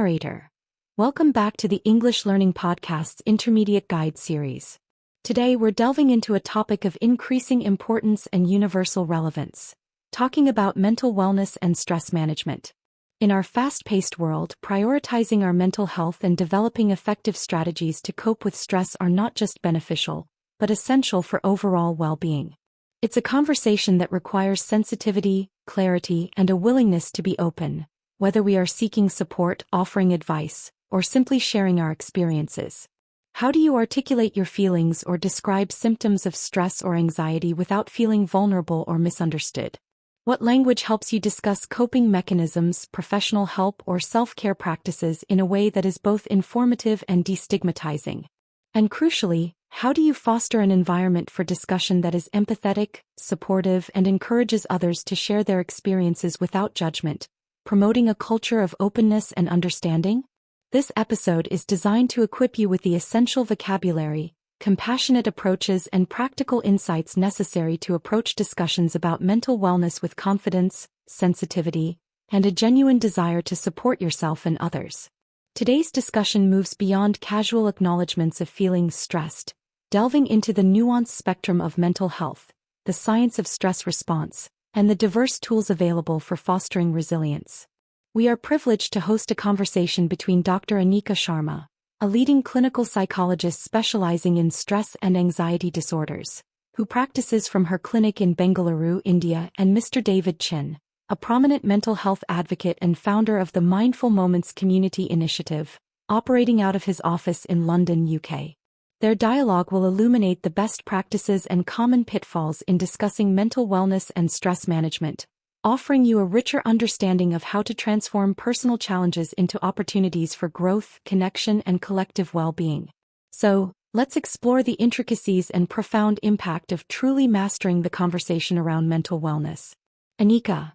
narrator. Welcome back to the English Learning Podcast's Intermediate Guide series. Today we're delving into a topic of increasing importance and universal relevance, talking about mental wellness and stress management. In our fast-paced world, prioritizing our mental health and developing effective strategies to cope with stress are not just beneficial, but essential for overall well-being. It's a conversation that requires sensitivity, clarity, and a willingness to be open, whether we are seeking support, offering advice, or simply sharing our experiences. How do you articulate your feelings or describe symptoms of stress or anxiety without feeling vulnerable or misunderstood? What language helps you discuss coping mechanisms, professional help, or self-care practices in a way that is both informative and destigmatizing? And crucially, how do you foster an environment for discussion that is empathetic, supportive, and encourages others to share their experiences without judgment, promoting a culture of openness and understanding? This episode is designed to equip you with the essential vocabulary, compassionate approaches, and practical insights necessary to approach discussions about mental wellness with confidence, sensitivity, and a genuine desire to support yourself and others. Today's discussion moves beyond casual acknowledgments of feeling stressed, delving into the nuanced spectrum of mental health, the science of stress response, and the diverse tools available for fostering resilience. We are privileged to host a conversation between Dr. Anika Sharma, a leading clinical psychologist specializing in stress and anxiety disorders, who practices from her clinic in Bengaluru, India, and Mr. David Chin, a prominent mental health advocate and founder of the Mindful Moments Community Initiative, operating out of his office in London, UK. Their dialogue will illuminate the best practices and common pitfalls in discussing mental wellness and stress management, offering you a richer understanding of how to transform personal challenges into opportunities for growth, connection, and collective well-being. So, let's explore the intricacies and profound impact of truly mastering the conversation around mental wellness. Anika,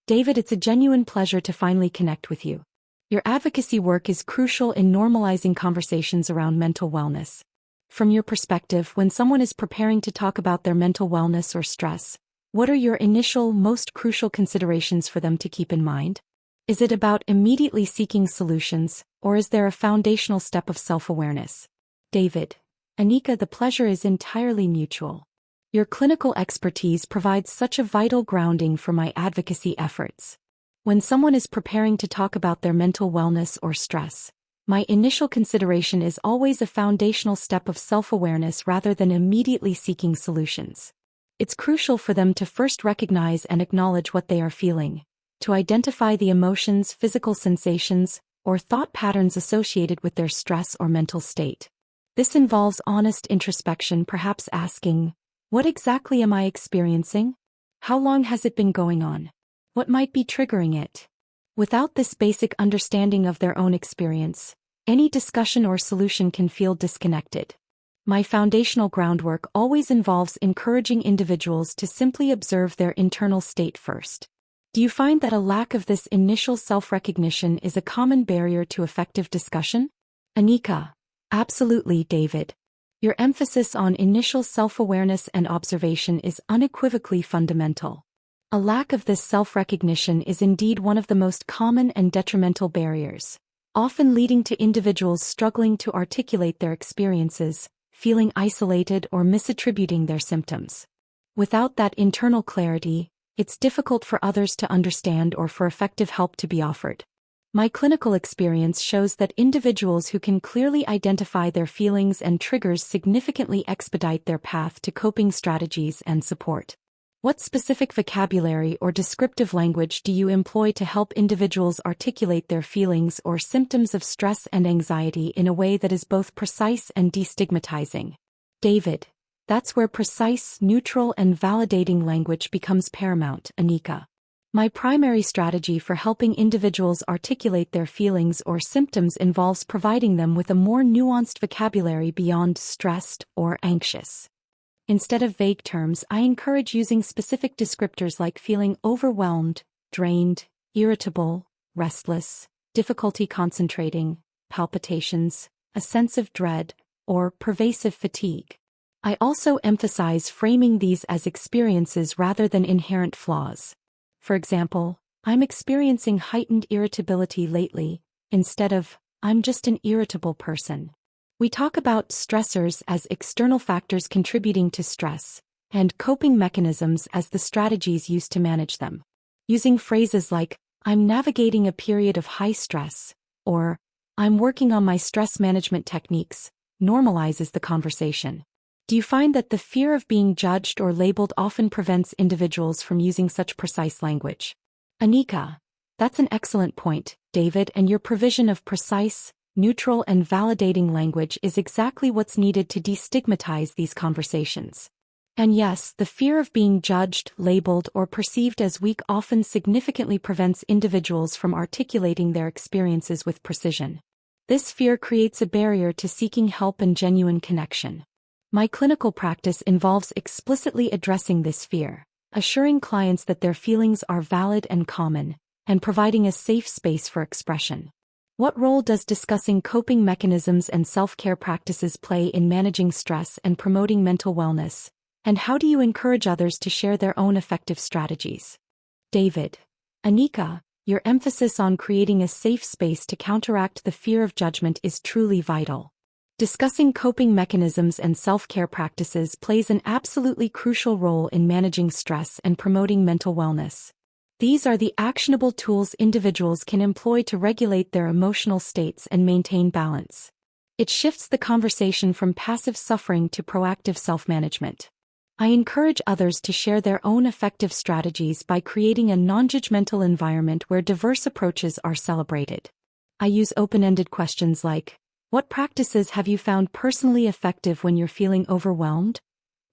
David, it's a genuine pleasure to finally connect with you. Your advocacy work is crucial in normalizing conversations around mental wellness. From your perspective, when someone is preparing to talk about their mental wellness or stress, what are your initial, most crucial considerations for them to keep in mind? Is it about immediately seeking solutions, or is there a foundational step of self-awareness? David, Anika, the pleasure is entirely mutual. Your clinical expertise provides such a vital grounding for my advocacy efforts. When someone is preparing to talk about their mental wellness or stress, my initial consideration is always a foundational step of self-awareness rather than immediately seeking solutions. It's crucial for them to first recognize and acknowledge what they are feeling, to identify the emotions, physical sensations, or thought patterns associated with their stress or mental state. This involves honest introspection, perhaps asking, what exactly am I experiencing? How long has it been going on? What might be triggering it? Without this basic understanding of their own experience, any discussion or solution can feel disconnected. My foundational groundwork always involves encouraging individuals to simply observe their internal state first. Do you find that a lack of this initial self-recognition is a common barrier to effective discussion? Anika, absolutely, David. Your emphasis on initial self-awareness and observation is unequivocally fundamental. A lack of this self-recognition is indeed one of the most common and detrimental barriers, often leading to individuals struggling to articulate their experiences, feeling isolated, or misattributing their symptoms. Without that internal clarity, it's difficult for others to understand or for effective help to be offered. My clinical experience shows that individuals who can clearly identify their feelings and triggers significantly expedite their path to coping strategies and support. What specific vocabulary or descriptive language do you employ to help individuals articulate their feelings or symptoms of stress and anxiety in a way that is both precise and destigmatizing? David, that's where precise, neutral, and validating language becomes paramount, Anika. My primary strategy for helping individuals articulate their feelings or symptoms involves providing them with a more nuanced vocabulary beyond stressed or anxious. Instead of vague terms, I encourage using specific descriptors like feeling overwhelmed, drained, irritable, restless, difficulty concentrating, palpitations, a sense of dread, or pervasive fatigue. I also emphasize framing these as experiences rather than inherent flaws. For example, I'm experiencing heightened irritability lately, instead of, I'm just an irritable person. We talk about stressors as external factors contributing to stress, and coping mechanisms as the strategies used to manage them. Using phrases like, I'm navigating a period of high stress, or I'm working on my stress management techniques, normalizes the conversation. Do you find that the fear of being judged or labeled often prevents individuals from using such precise language? Anika, that's an excellent point, David, and your provision of precise, neutral, and validating language is exactly what's needed to destigmatize these conversations. And yes, the fear of being judged, labeled, or perceived as weak often significantly prevents individuals from articulating their experiences with precision. This fear creates a barrier to seeking help and genuine connection. My clinical practice involves explicitly addressing this fear, assuring clients that their feelings are valid and common, and providing a safe space for expression. What role does discussing coping mechanisms and self-care practices play in managing stress and promoting mental wellness? And how do you encourage others to share their own effective strategies? David, Anika, your emphasis on creating a safe space to counteract the fear of judgment is truly vital. Discussing coping mechanisms and self-care practices plays an absolutely crucial role in managing stress and promoting mental wellness. These are the actionable tools individuals can employ to regulate their emotional states and maintain balance. It shifts the conversation from passive suffering to proactive self-management. I encourage others to share their own effective strategies by creating a non-judgmental environment where diverse approaches are celebrated. I use open-ended questions like, what practices have you found personally effective when you're feeling overwhelmed?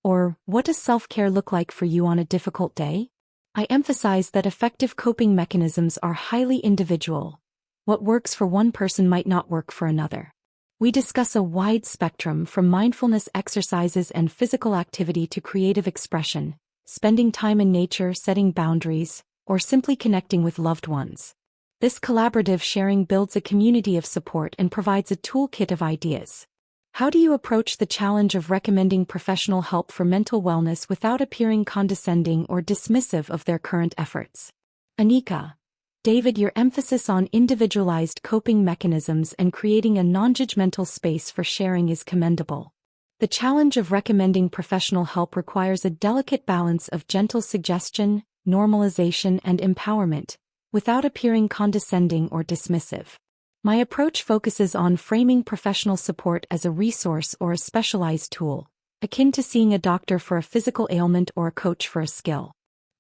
Or, what does self-care look like for you on a difficult day? I emphasize that effective coping mechanisms are highly individual. What works for one person might not work for another. We discuss a wide spectrum from mindfulness exercises and physical activity to creative expression, spending time in nature, setting boundaries, or simply connecting with loved ones. This collaborative sharing builds a community of support and provides a toolkit of ideas. How do you approach the challenge of recommending professional help for mental wellness without appearing condescending or dismissive of their current efforts? Anika, David, your emphasis on individualized coping mechanisms and creating a non-judgmental space for sharing is commendable. The challenge of recommending professional help requires a delicate balance of gentle suggestion, normalization, and empowerment, without appearing condescending or dismissive. My approach focuses on framing professional support as a resource or a specialized tool, akin to seeing a doctor for a physical ailment or a coach for a skill.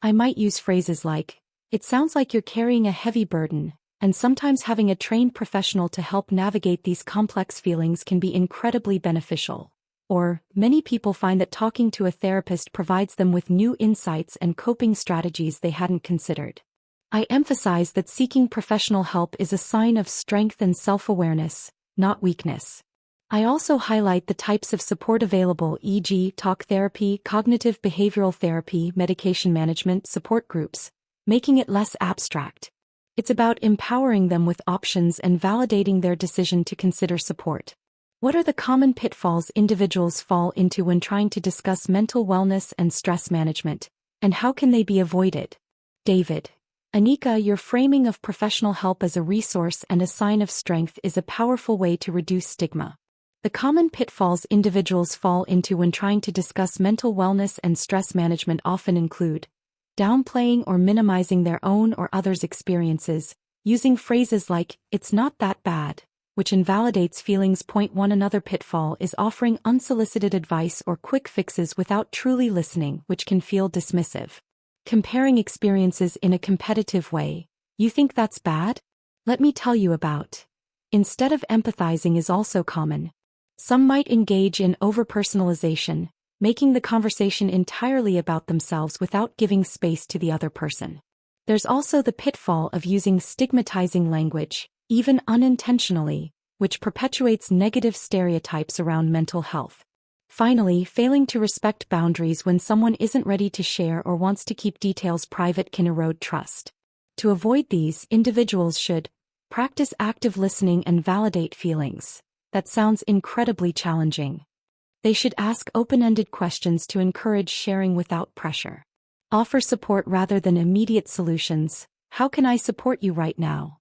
I might use phrases like, it sounds like you're carrying a heavy burden, and sometimes having a trained professional to help navigate these complex feelings can be incredibly beneficial. Or, many people find that talking to a therapist provides them with new insights and coping strategies they hadn't considered. I emphasize that seeking professional help is a sign of strength and self-awareness, not weakness. I also highlight the types of support available, e.g., talk therapy, cognitive behavioral therapy, medication management, support groups, making it less abstract. It's about empowering them with options and validating their decision to consider support. What are the common pitfalls individuals fall into when trying to discuss mental wellness and stress management, and how can they be avoided? David, Anika, your framing of professional help as a resource and a sign of strength is a powerful way to reduce stigma. The common pitfalls individuals fall into when trying to discuss mental wellness and stress management often include downplaying or minimizing their own or others' experiences, using phrases like, it's not that bad, which invalidates feelings. One another pitfall is offering unsolicited advice or quick fixes without truly listening, which can feel dismissive. Comparing experiences in a competitive way. You think that's bad? Let me tell you about. Instead of empathizing is also common. Some might engage in overpersonalization, making the conversation entirely about themselves without giving space to the other person. There's also the pitfall of using stigmatizing language, even unintentionally, which perpetuates negative stereotypes around mental health. Finally, failing to respect boundaries when someone isn't ready to share or wants to keep details private can erode trust. To avoid these, individuals should practice active listening and validate feelings. That sounds incredibly challenging. They should ask open-ended questions to encourage sharing without pressure. Offer support rather than immediate solutions. How can I support you right now?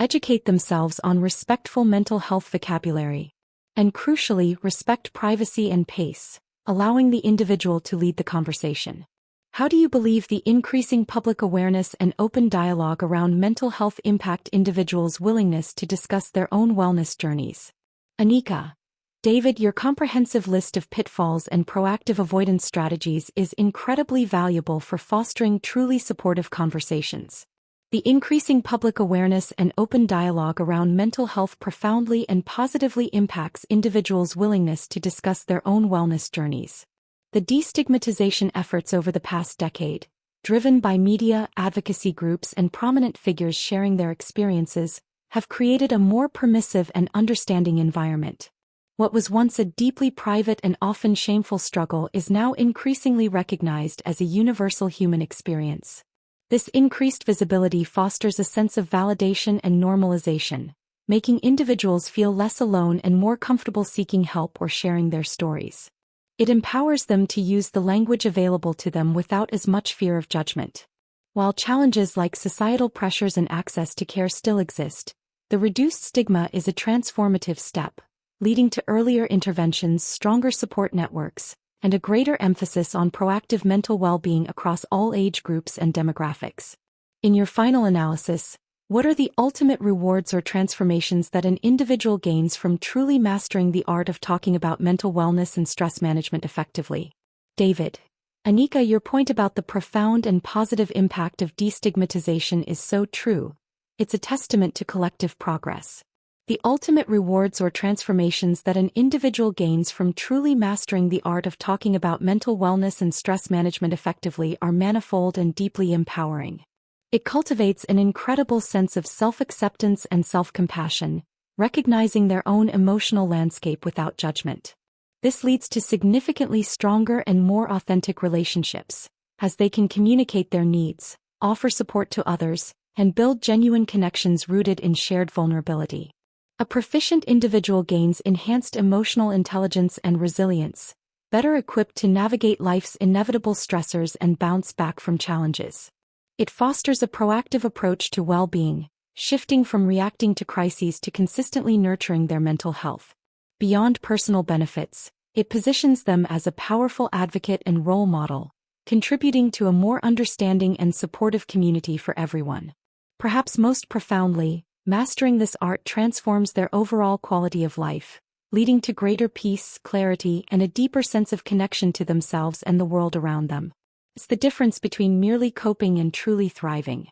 educate themselves on respectful mental health vocabulary, and crucially, respect privacy and pace, allowing the individual to lead the conversation. How do you believe the increasing public awareness and open dialogue around mental health impact individuals' willingness to discuss their own wellness journeys? Anika, David, your comprehensive list of pitfalls and proactive avoidance strategies is incredibly valuable for fostering truly supportive conversations. The increasing public awareness and open dialogue around mental health profoundly and positively impacts individuals' willingness to discuss their own wellness journeys. The destigmatization efforts over the past decade, driven by media, advocacy groups, and prominent figures sharing their experiences, have created a more permissive and understanding environment. What was once a deeply private and often shameful struggle is now increasingly recognized as a universal human experience. This increased visibility fosters a sense of validation and normalization, making individuals feel less alone and more comfortable seeking help or sharing their stories. It empowers them to use the language available to them without as much fear of judgment. While challenges like societal pressures and access to care still exist, the reduced stigma is a transformative step, leading to earlier interventions, stronger support networks, and a greater emphasis on proactive mental well-being across all age groups and demographics. In your final analysis, what are the ultimate rewards or transformations that an individual gains from truly mastering the art of talking about mental wellness and stress management effectively? David, Anika, your point about the profound and positive impact of destigmatization is so true. It's a testament to collective progress. The ultimate rewards or transformations that an individual gains from truly mastering the art of talking about mental wellness and stress management effectively are manifold and deeply empowering. It cultivates an incredible sense of self-acceptance and self-compassion, recognizing their own emotional landscape without judgment. This leads to significantly stronger and more authentic relationships, as they can communicate their needs, offer support to others, and build genuine connections rooted in shared vulnerability. A proficient individual gains enhanced emotional intelligence and resilience, better equipped to navigate life's inevitable stressors and bounce back from challenges. It fosters a proactive approach to well-being, shifting from reacting to crises to consistently nurturing their mental health. Beyond personal benefits, it positions them as a powerful advocate and role model, contributing to a more understanding and supportive community for everyone. Perhaps most profoundly, mastering this art transforms their overall quality of life, leading to greater peace, clarity, and a deeper sense of connection to themselves and the world around them. It's the difference between merely coping and truly thriving.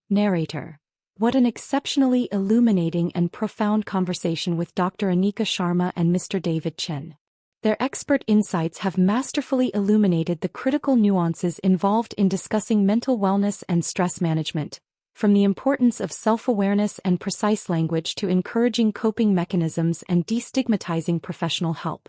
Narrator: what an exceptionally illuminating and profound conversation with Dr. Anika Sharma and Mr. David Chin. Their expert insights have masterfully illuminated the critical nuances involved in discussing mental wellness and stress management, from the importance of self-awareness and precise language to encouraging coping mechanisms and destigmatizing professional help.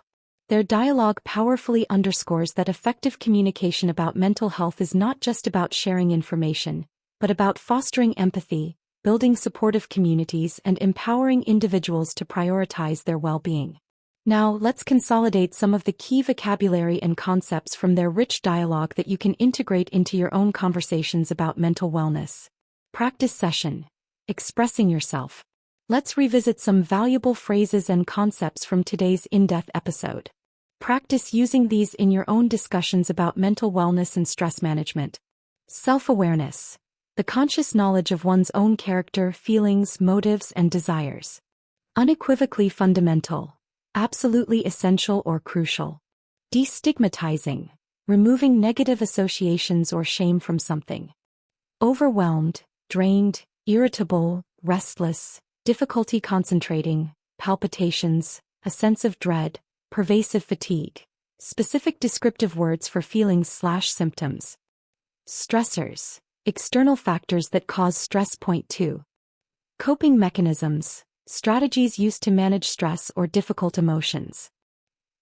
Their dialogue powerfully underscores that effective communication about mental health is not just about sharing information, but about fostering empathy, building supportive communities, and empowering individuals to prioritize their well-being. Now, let's consolidate some of the key vocabulary and concepts from their rich dialogue that you can integrate into your own conversations about mental wellness. Practice session: expressing yourself. Let's revisit some valuable phrases and concepts from today's in-depth episode. Practice using these in your own discussions about mental wellness and stress management. Self-awareness: the conscious knowledge of one's own character, feelings, motives, and desires. Unequivocally fundamental, absolutely essential or crucial. Destigmatizing: removing negative associations or shame from something. Overwhelmed, drained, irritable, restless, difficulty concentrating, palpitations, a sense of dread, pervasive fatigue. Specific descriptive words for feelings/symptoms. Stressors: external factors that cause stress. Point 2. Coping mechanisms: strategies used to manage stress or difficult emotions.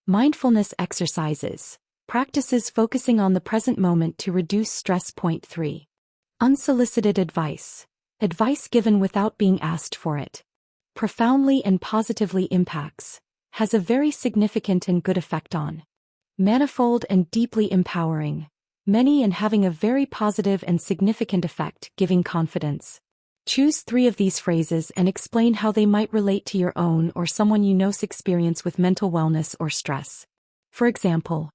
Mindfulness exercises: practices focusing on the present moment to reduce stress. Point 3. Unsolicited advice: advice given without being asked for it. Profoundly and positively impacts, has a very significant and good effect on. Manifold and deeply empowering, many and having a very positive and significant effect, giving confidence. Choose 3 of these phrases and explain how they might relate to your own or someone you know's experience with mental wellness or stress. For example,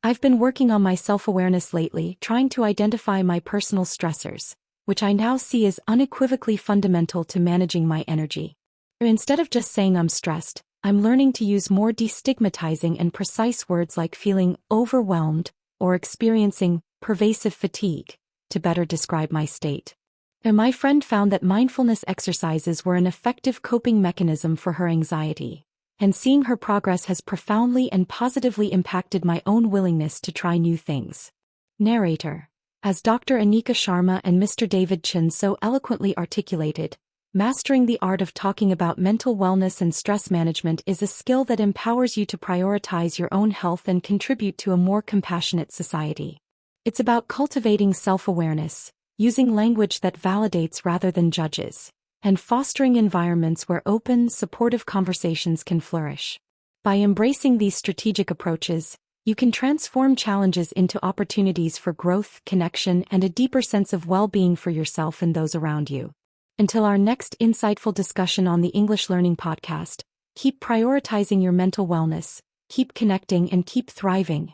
I've been working on my self-awareness lately, trying to identify my personal stressors, which I now see as unequivocally fundamental to managing my energy. Instead of just saying I'm stressed, I'm learning to use more destigmatizing and precise words like feeling overwhelmed or experiencing pervasive fatigue to better describe my state. And my friend found that mindfulness exercises were an effective coping mechanism for her anxiety, and seeing her progress has profoundly and positively impacted my own willingness to try new things. Narrator. As Dr. Anika Sharma and Mr. David Chen so eloquently articulated, mastering the art of talking about mental wellness and stress management is a skill that empowers you to prioritize your own health and contribute to a more compassionate society. It's about cultivating self-awareness, using language that validates rather than judges, and fostering environments where open, supportive conversations can flourish. By embracing these strategic approaches, you can transform challenges into opportunities for growth, connection, and a deeper sense of well-being for yourself and those around you. Until our next insightful discussion on the English Learning Podcast, keep prioritizing your mental wellness, keep connecting, and keep thriving.